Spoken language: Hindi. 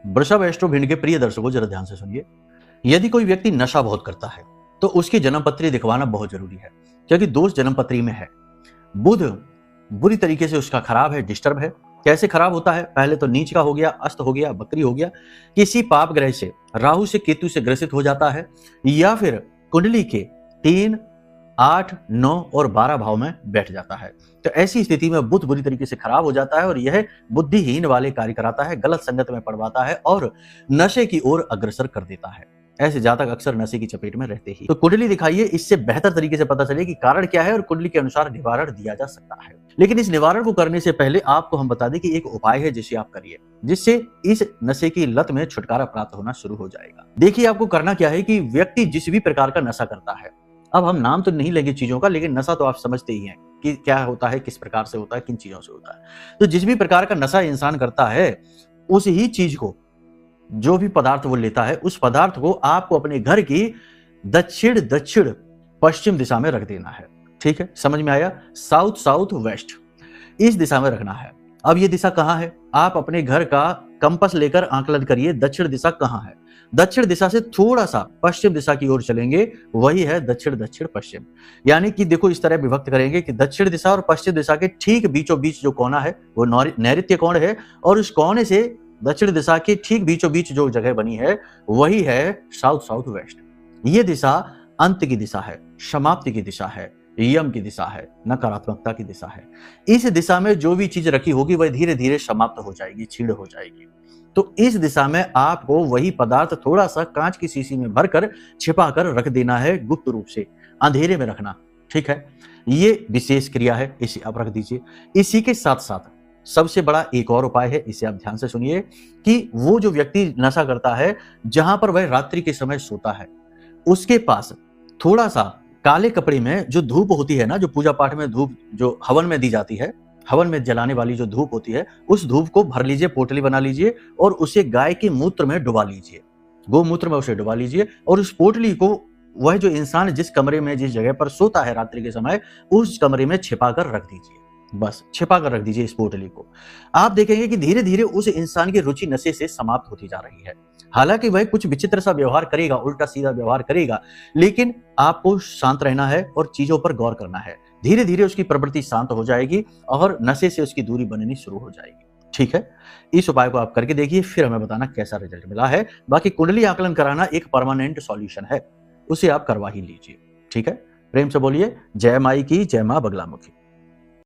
वृषभ एस्ट्रो भिंड के प्रिय दर्शकों, जरा ध्यान से सुनिए। यदि कोई व्यक्ति नशा बहुत करता है तो उसकी जन्मपत्री दिखवाना बहुत जरूरी है, क्योंकि दोष जन्मपत्री में है। बुध बुरी तरीके से उसका खराब है, डिस्टर्ब है। कैसे खराब होता है? पहले तो नीच का हो गया, अस्त हो गया, बकरी हो गया, किसी पाप ग्रह से, राहु से, केतु से ग्रसित हो जाता है, या फिर कुंडली के 3, 8, 9 और 12 भाव में बैठ जाता है। तो ऐसी स्थिति में बुध बुरी तरीके से खराब हो जाता है और यह बुद्धिहीन वाले कार्य कराता है, गलत संगत में पड़वाता है और नशे की ओर अग्रसर कर देता है। ऐसे जातक अक्सर नशे की चपेट में रहते ही। तो कुंडली दिखाइए, इससे बेहतर तरीके से पता चले कि कारण क्या है और कुंडली के अनुसार निवारण दिया जा सकता है। लेकिन इस निवारण को करने से पहले आपको हम बता दें कि एक उपाय है जिसे आप करिए, जिससे इस नशे की लत में छुटकारा प्राप्त होना शुरू हो जाएगा। देखिए, आपको करना क्या है कि व्यक्ति जिस भी प्रकार का नशा करता है, अब हम नाम तो नहीं लेंगे चीजों का, लेकिन नशा तो आप समझते ही हैं कि क्या होता है, किस प्रकार से होता है, किन चीजों से होता है। तो जिस भी प्रकार का नशा इंसान करता है, उस ही चीज को, जो भी पदार्थ वो लेता है, उस पदार्थ को आपको अपने घर की दक्षिण दक्षिण पश्चिम दिशा में रख देना है। ठीक है, समझ में आया? साउथ साउथ वेस्ट, इस दिशा में रखना है। अब ये दिशा कहां है? आप अपने घर का कंपास लेकर आंकलन करिए, दक्षिण दिशा कहां है। दक्षिण दिशा से थोड़ा सा पश्चिम दिशा की ओर चलेंगे, वही है दक्षिण दक्षिण पश्चिम। यानी कि देखो, इस तरह विभक्त करेंगे कि दक्षिण दिशा और पश्चिम दिशा के ठीक बीचों बीच जो कोना है वो नैऋत्य कोण है, और उस कोने से दक्षिण दिशा के ठीक बीचों बीच जो जगह बनी है वही है साउथ साउथ वेस्ट। ये दिशा अंत की दिशा है, समाप्ति की दिशा है, यम की दिशा है, नकारात्मकता की दिशा है। इस दिशा में जो भी चीज रखी होगी वह धीरे धीरे समाप्त हो जाएगी, छीड़ हो जाएगी। तो इस दिशा में आपको वही पदार्थ थोड़ा सा कांच की शीशी में भरकर छिपा कर रख देना है, गुप्त रूप से अंधेरे में रखना। ठीक है, ये विशेष क्रिया है, इसे आप रख दीजिए। इसी के साथ साथ सबसे बड़ा एक और उपाय है, इसे आप ध्यान से सुनिए, कि वो जो व्यक्ति नशा करता है, जहां पर वह रात्रि के समय सोता है, उसके पास थोड़ा सा काले कपड़े में जो धूप होती है ना, जो पूजा पाठ में धूप जो हवन में दी जाती है, हवन में जलाने वाली जो धूप होती है, उस धूप को भर लीजिए, पोटली बना लीजिए और उसे गाय के मूत्र में डुबा लीजिए, गोमूत्र में उसे डुबा लीजिए, और उस पोटली को वह जो इंसान जिस कमरे में, जिस जगह पर सोता है रात्रि के समय, उस कमरे में छिपा कर रख दीजिए। बस छिपा कर रख दीजिए इस पोटली को। आप देखेंगे कि धीरे धीरे उस इंसान की रुचि नशे से समाप्त होती जा रही है। हालांकि वह कुछ विचित्र सा व्यवहार करेगा, उल्टा सीधा व्यवहार करेगा, लेकिन आपको शांत रहना है और चीजों पर गौर करना है। धीरे धीरे उसकी प्रवृत्ति शांत हो जाएगी और नशे से उसकी दूरी बननी शुरू हो जाएगी। ठीक है, इस उपाय को आप करके देखिए, फिर हमें बताना कैसा रिजल्ट मिला है। बाकी कुंडली आकलन कराना एक परमानेंट सॉल्यूशन है, उसे आप करवा ही लीजिए। ठीक है, प्रेम से बोलिए जय माई की, जय मां बगलामुखी।